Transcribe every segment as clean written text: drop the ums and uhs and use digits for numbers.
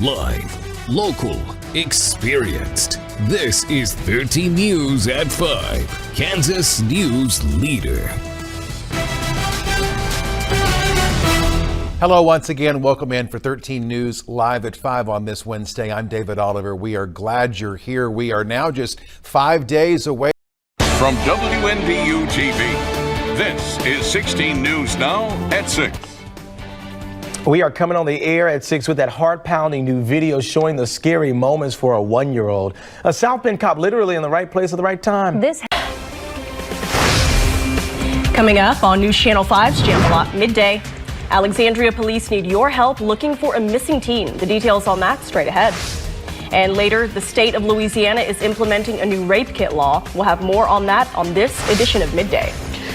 Live, local, experienced. This is 13 News at 5, Kansas News Leader. Hello once again. Welcome in for 13 News Live at 5 on this Wednesday. I'm David Oliver. We are glad you're here. We are now just 5 days away. From WNVU TV, this is 16 News Now at 6. We are coming on the air at 6 with that heart-pounding new video showing the scary moments for a 1-year-old. A South Bend cop literally in the right place at the right time. Coming up on News Channel 5's Jam-A-Lot Midday, Alexandria police need your help looking for a missing teen. The details on that straight ahead. And later, the state of Louisiana is implementing a new rape kit law. We'll have more on that on this edition of Midday.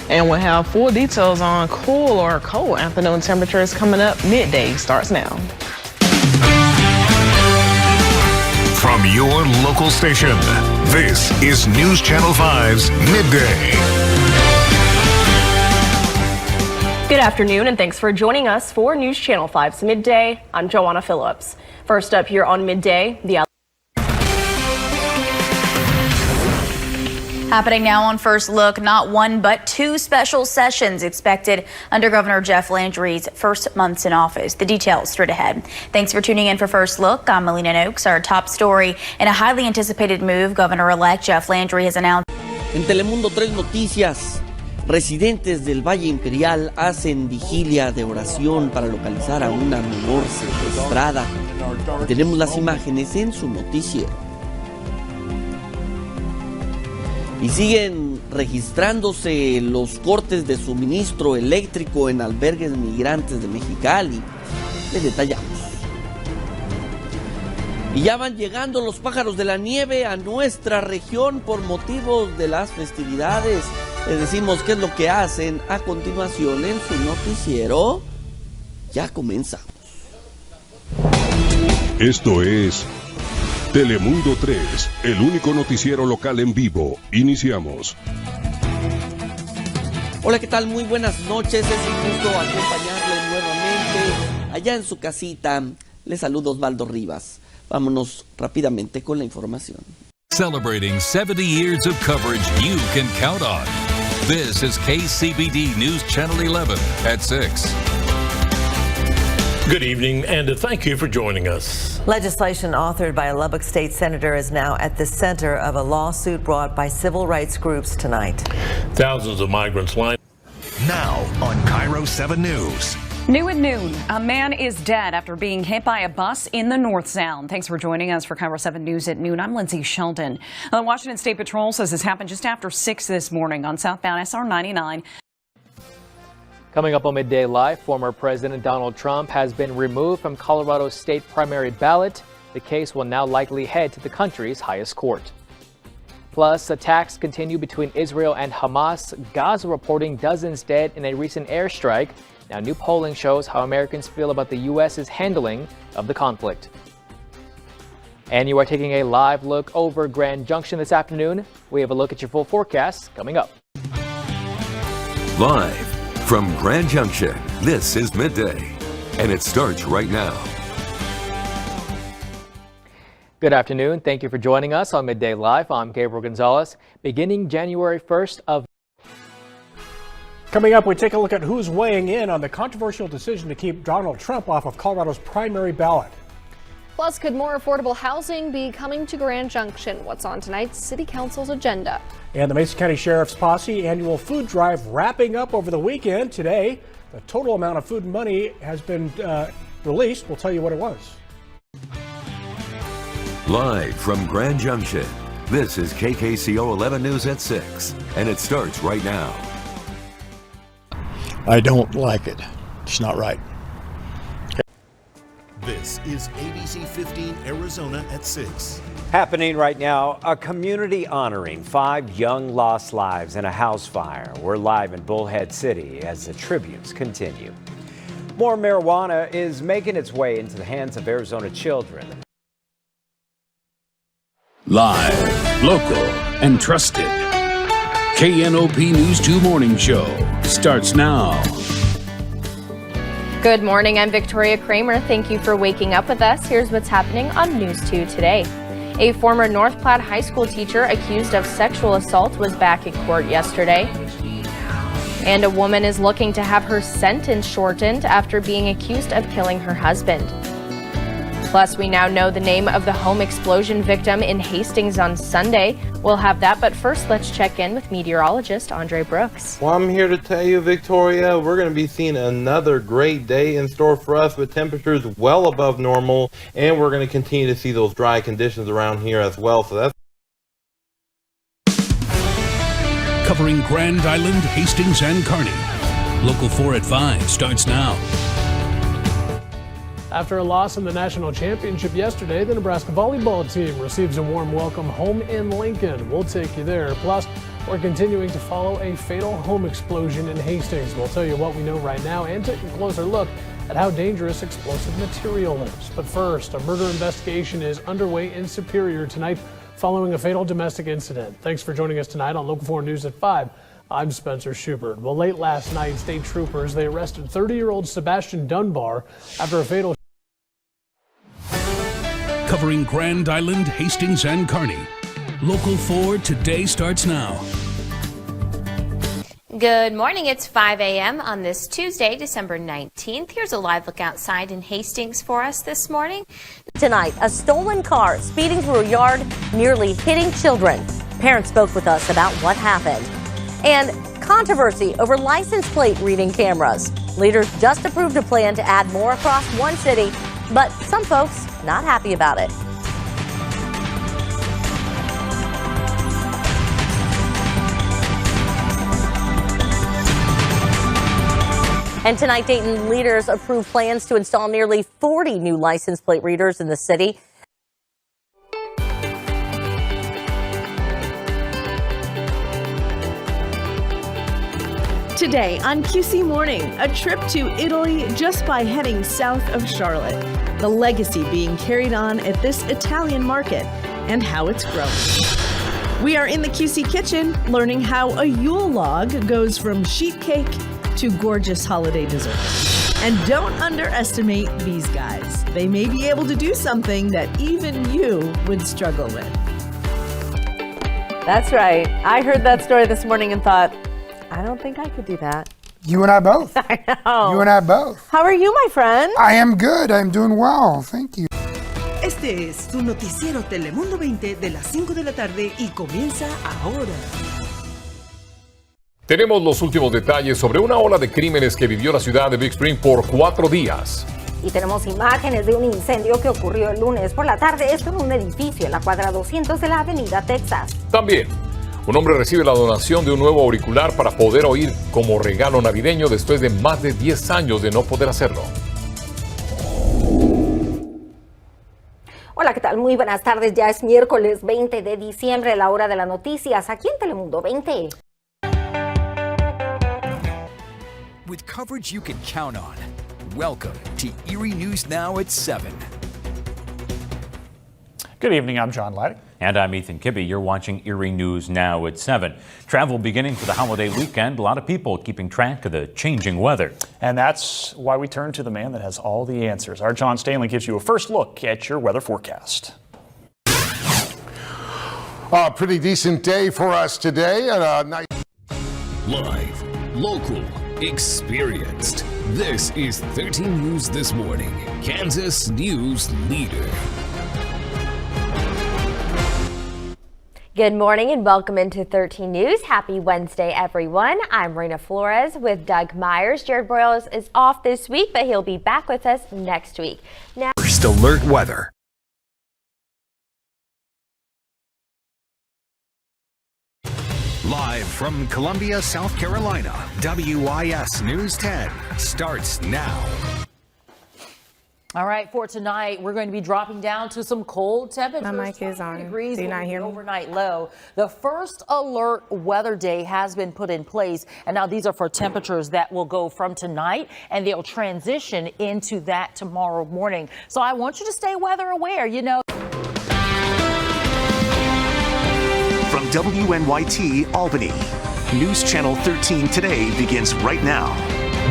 And we'll have full details on cool or cold afternoon temperatures coming up. Midday starts now. From your local station, this is News Channel 5's Midday. Good afternoon, and thanks for joining us for News Channel 5's Midday. I'm Joanna Phillips. First up here on Midday, Happening now on First Look, not one but two special sessions expected under Governor Jeff Landry's first months in office. The details straight ahead. Thanks for tuning in for First Look. I'm Melina Noakes. Our top story, in a highly anticipated move, Governor-elect Jeff Landry has announced. En Telemundo 3 Noticias, residentes del Valle Imperial hacen vigilia de oración para localizar a una menor secuestrada. Y tenemos las imágenes en su noticiero. Y siguen registrándose los cortes de suministro eléctrico en albergues migrantes de Mexicali. Les detallamos. Y ya van llegando los pájaros de la nieve a nuestra región por motivos de las festividades. Les decimos qué es lo que hacen a continuación en su noticiero. Ya comenzamos. Esto es Telemundo 3, el único noticiero local en vivo. Iniciamos. Hola, ¿qué tal? Muy buenas noches. Es un gusto acompañarles nuevamente allá en su casita. Les saludo Osvaldo Rivas. Vámonos rápidamente con la información. Celebrating 70 years of coverage you can count on. This is KCBD News Channel 11 at 6. Good evening, and thank you for joining us. Legislation authored by a Lubbock state senator is now at the center of a lawsuit brought by civil rights groups tonight. Thousands of migrants line. Now on Cairo 7 News. New at noon, a man is dead after being hit by a bus in the North Sound. Thanks for joining us for Cairo 7 News at noon. I'm Lindsay Sheldon. The Washington State Patrol says this happened just after 6 this morning on southbound SR 99. Coming up on Midday Live, former President Donald Trump has been removed from Colorado's state primary ballot. The case will now likely head to the country's highest court. Plus, attacks continue between Israel and Hamas. Gaza reporting dozens dead in a recent airstrike. Now, new polling shows how Americans feel about the U.S.'s handling of the conflict. And you are taking a live look over Grand Junction this afternoon. We have a look at your full forecast coming up. Live from Grand Junction, this is Midday, and it starts right now. Good afternoon. Thank you for joining us on Midday Live. I'm Gabriel Gonzalez. Beginning January 1st of Coming up, we take a look at who's weighing in on the controversial decision to keep Donald Trump off of Colorado's primary ballot. Plus, could more affordable housing be coming to Grand Junction? What's on tonight's City Council's agenda? And the Mason County Sheriff's Posse annual food drive wrapping up over the weekend. Today, the total amount of food and money has been released. We'll tell you what it was. Live from Grand Junction, this is KKCO 11 News at 6, and it starts right now. I don't like it. It's not right. This is ABC 15 Arizona at 6. Happening right now, a community honoring 5 young lost lives in a house fire. We're live in Bullhead City as the tributes continue. More marijuana is making its way into the hands of Arizona children. Live, local, and trusted. KNOP News 2 Morning Show starts now. Good morning, I'm Victoria Kramer. Thank you for waking up with us. Here's what's happening on News 2 today. A former North Platte High School teacher accused of sexual assault was back in court yesterday. And a woman is looking to have her sentence shortened after being accused of killing her husband. Plus, we now know the name of the home explosion victim in Hastings on Sunday. We'll have that, but first let's check in with meteorologist Andre Brooks. Well, I'm here to tell you, Victoria, we're going to be seeing another great day in store for us with temperatures well above normal, and we're going to continue to see those dry conditions around here as well. So that's Covering Grand Island, Hastings, and Kearney. Local 4 at 5 starts now. After a loss in the national championship yesterday, the Nebraska volleyball team receives a warm welcome home in Lincoln. We'll take you there. Plus, we're continuing to follow a fatal home explosion in Hastings. We'll tell you what we know right now and take a closer look at how dangerous explosive material is. But first, a murder investigation is underway in Superior tonight following a fatal domestic incident. Thanks for joining us tonight on Local 4 News at 5. I'm Spencer Schubert. Well, late last night, state troopers, they arrested 30-year-old Sebastian Dunbar after a fatal Covering Grand Island, Hastings, and Kearney. Local 4 today starts now. Good morning. It's 5 a.m. on this Tuesday, December 19th. Here's a live look outside in Hastings for us this morning. Tonight, a stolen car speeding through a yard, nearly hitting children. Parents spoke with us about what happened. And controversy over license plate reading cameras. Leaders just approved a plan to add more across one city, but some folks not happy about it. And tonight, Dayton leaders approved plans to install nearly 40 new license plate readers in the city. Today on QC Morning, a trip to Italy just by heading south of Charlotte. The legacy being carried on at this Italian market and how it's growing. We are in the QC kitchen learning how a Yule log goes from sheet cake to gorgeous holiday dessert. And don't underestimate these guys. They may be able to do something that even you would struggle with. That's right. I heard that story this morning and thought, I don't think I could do that. You and I both. I know. You and I both. How are you, my friend? I am good. I'm doing well. Thank you. Este es tu noticiero Telemundo 20 de las 5 de la tarde y comienza ahora. Tenemos los últimos detalles sobre una ola de crímenes que vivió la ciudad de Big Spring por 4 días. Y tenemos imágenes de un incendio que ocurrió el lunes por la tarde, esto en un edificio en la cuadra 200 de la avenida Texas. También, un hombre recibe la donación de un nuevo auricular para poder oír como regalo navideño después de más de 10 años de no poder hacerlo. Hola, ¿qué tal? Muy buenas tardes. Ya es miércoles 20 de diciembre, la hora de las noticias, aquí en Telemundo 20. With coverage you can count on. Welcome to Erie News Now at 7. Good evening, I'm John Leidig. And I'm Ethan Kibbe. You're watching Erie News Now at 7. Travel beginning for the holiday weekend. A lot of people keeping track of the changing weather. And that's why we turn to the man that has all the answers. Our John Stanley gives you a first look at your weather forecast. A pretty decent day for us today. Nice. Live, local, experienced. This is 13 News This Morning, Kansas News Leader. Good morning and welcome into 13 News. Happy Wednesday, everyone. I'm Raina Flores with Doug Myers. Jared Broyles is off this week, but he'll be back with us next week. Now, First alert weather. Live from Columbia, South Carolina, WIS News 10 starts now. All right, for tonight, we're going to be dropping down to some cold temperatures. My mic is on. Degrees Do you not hear me? Overnight low. The first alert weather day has been put in place, and now these are for temperatures that will go from tonight, and they'll transition into that tomorrow morning. So I want you to stay weather aware, you know. From WNYT Albany, News Channel 13 today begins right now.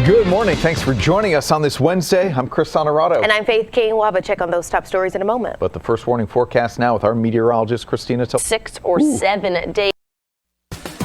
Good morning. Thanks for joining us on this Wednesday. I'm Chris Honorato. And I'm Faith King. We'll have a check on those top stories in a moment. But the first warning forecast now with our meteorologist, Christina. 6 or 7 days.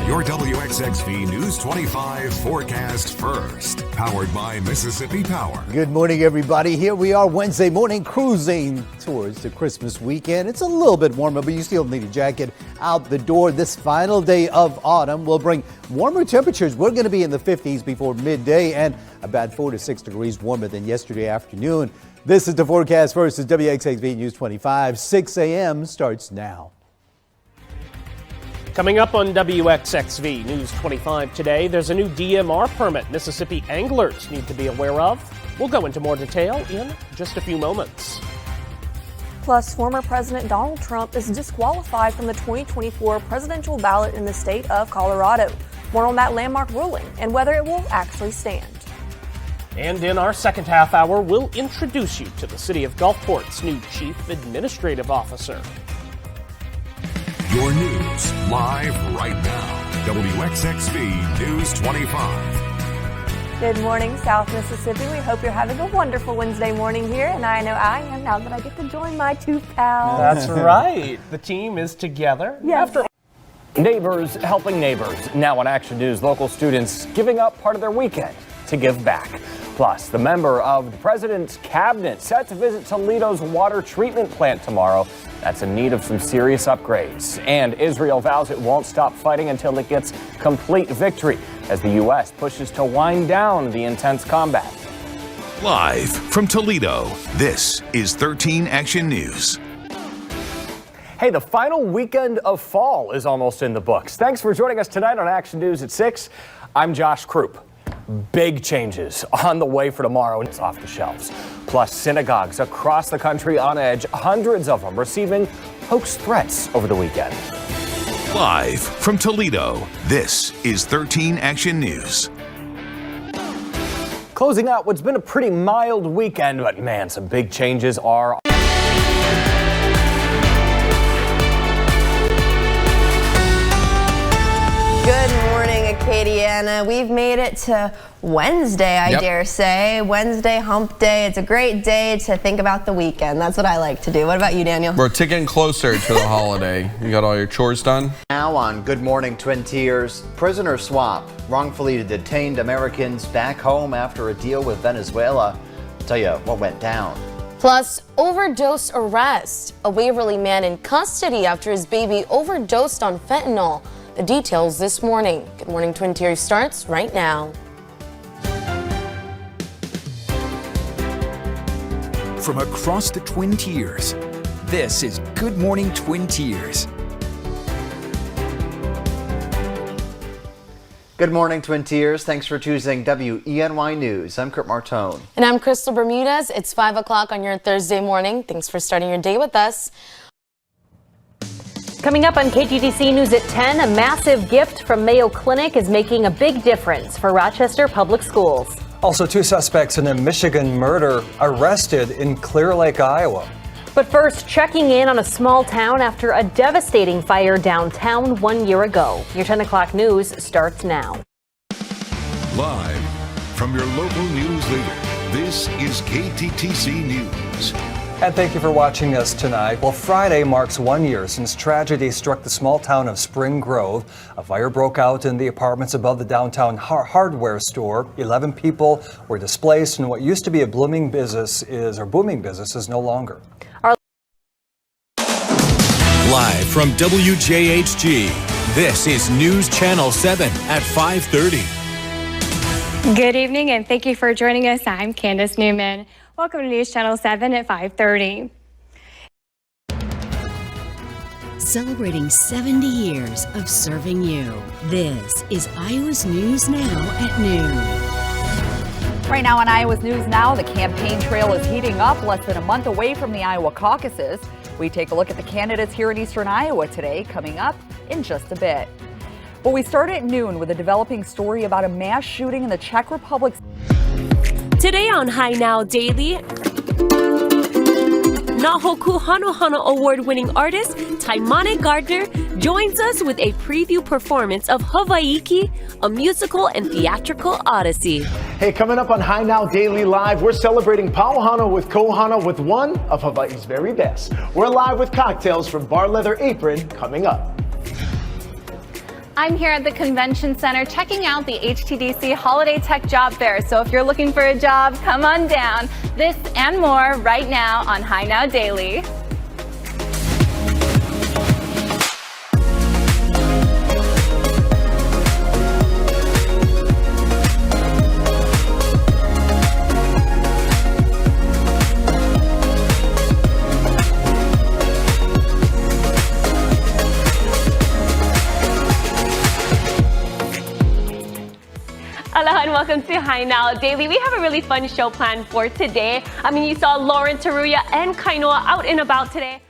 Your WXXV News 25 forecast first, powered by Mississippi Power. Good morning, everybody. Here we are Wednesday morning, cruising towards the Christmas weekend. It's a little bit warmer, but you still need a jacket out the door. This final day of autumn will bring warmer temperatures. We're going to be in the 50s before midday and about 4 to 6 degrees warmer than yesterday afternoon. This is the forecast first is WXXV News 25. 6 a.m. starts now. Coming up on WXXV News 25 today, there's a new DMR permit Mississippi anglers need to be aware of. We'll go into more detail in just a few moments. Plus, former President Donald Trump is disqualified from the 2024 presidential ballot in the state of Colorado. More on that landmark ruling and whether it will actually stand. And in our second half hour, we'll introduce you to the City of Gulfport's new Chief Administrative Officer. Your news live right now. WXXV News 25. Good morning, South Mississippi. We hope you're having a wonderful Wednesday morning here, and I know I am now that I get to join my two pals. That's right. The team is together. Yes. Neighbors helping neighbors. Now on Action News, local students giving up part of their weekend to give back. Plus, the member of the president's cabinet set to visit Toledo's water treatment plant tomorrow. That's in need of some serious upgrades. And Israel vows it won't stop fighting until it gets complete victory as the U.S. pushes to wind down the intense combat. Live from Toledo, this is 13 Action News. Hey, the final weekend of fall is almost in the books. Thanks for joining us tonight on Action News at 6. I'm Josh Krupp. Big changes on the way for tomorrow, and it's off the shelves. Plus, synagogues across the country on edge, hundreds of them receiving hoax threats over the weekend. Live from Toledo, this is 13 Action News. Closing out what's been a pretty mild weekend, but man, some big changes are. Good morning, Acadiana. We've made it to Wednesday, I dare say. Wednesday, hump day. It's a great day to think about the weekend. That's what I like to do. What about you, Daniel? We're ticking closer to the holiday. You got all your chores done? Now on Good Morning Twin Tiers, prisoner swap. Wrongfully detained Americans back home after a deal with Venezuela. I'll tell you what went down. Plus, overdose arrest. A Waverly man in custody after his baby overdosed on fentanyl. The details this morning. Good Morning Twin Tiers starts right now. From across the Twin Tiers, this is Good Morning Twin Tiers. Good morning, Twin Tiers. Thanks for choosing WENY News. I'm Kurt Martone. And I'm Crystal Bermudez. It's 5 o'clock on your Thursday morning. Thanks for starting your day with us. Coming up on KGTC News at 10, a massive gift from Mayo Clinic is making a big difference for Rochester Public Schools. Also, 2 suspects in a Michigan murder arrested in Clear Lake, Iowa. But first, checking in on a small town after a devastating fire downtown 1 year ago. Your 10 o'clock news starts now. Live from your local news leader, this is KTTC News. And thank you for watching us tonight. Well, Friday marks 1 year since tragedy struck the small town of Spring Grove. A fire broke out in the apartments above the downtown hardware store. 11 people were displaced, and what used to be a booming business is no longer. Live from WJHG, this is News Channel 7 at 5:30. Good evening, and thank you for joining us. I'm Candace Newman. Welcome to News Channel 7 at 5:30. Celebrating 70 years of serving you. This is Iowa's News Now at noon. Right now on Iowa's News Now, the campaign trail is heating up less than a month away from the Iowa caucuses. We take a look at the candidates here in eastern Iowa today, coming up in just a bit. But we start at noon with a developing story about a mass shooting in the Czech Republic. Today on High Now Daily, Nahoku Hanohano award-winning artist Taimane Gardner joins us with a preview performance of Hawaiiki, a musical and theatrical odyssey. Hey, coming up on High Now Daily Live, we're celebrating Pauhana with Kohana with one of Hawaii's very best. We're live with cocktails from Bar Leather Apron coming up. I'm here at the Convention Center checking out the HTDC Holiday Tech Job Fair. So if you're looking for a job, come on down. This and more right now on High Now Daily. Aloha and welcome to High Now Daily. We have a really fun show planned for today. You saw Lauren, Taruya, and Kainoa out and about today.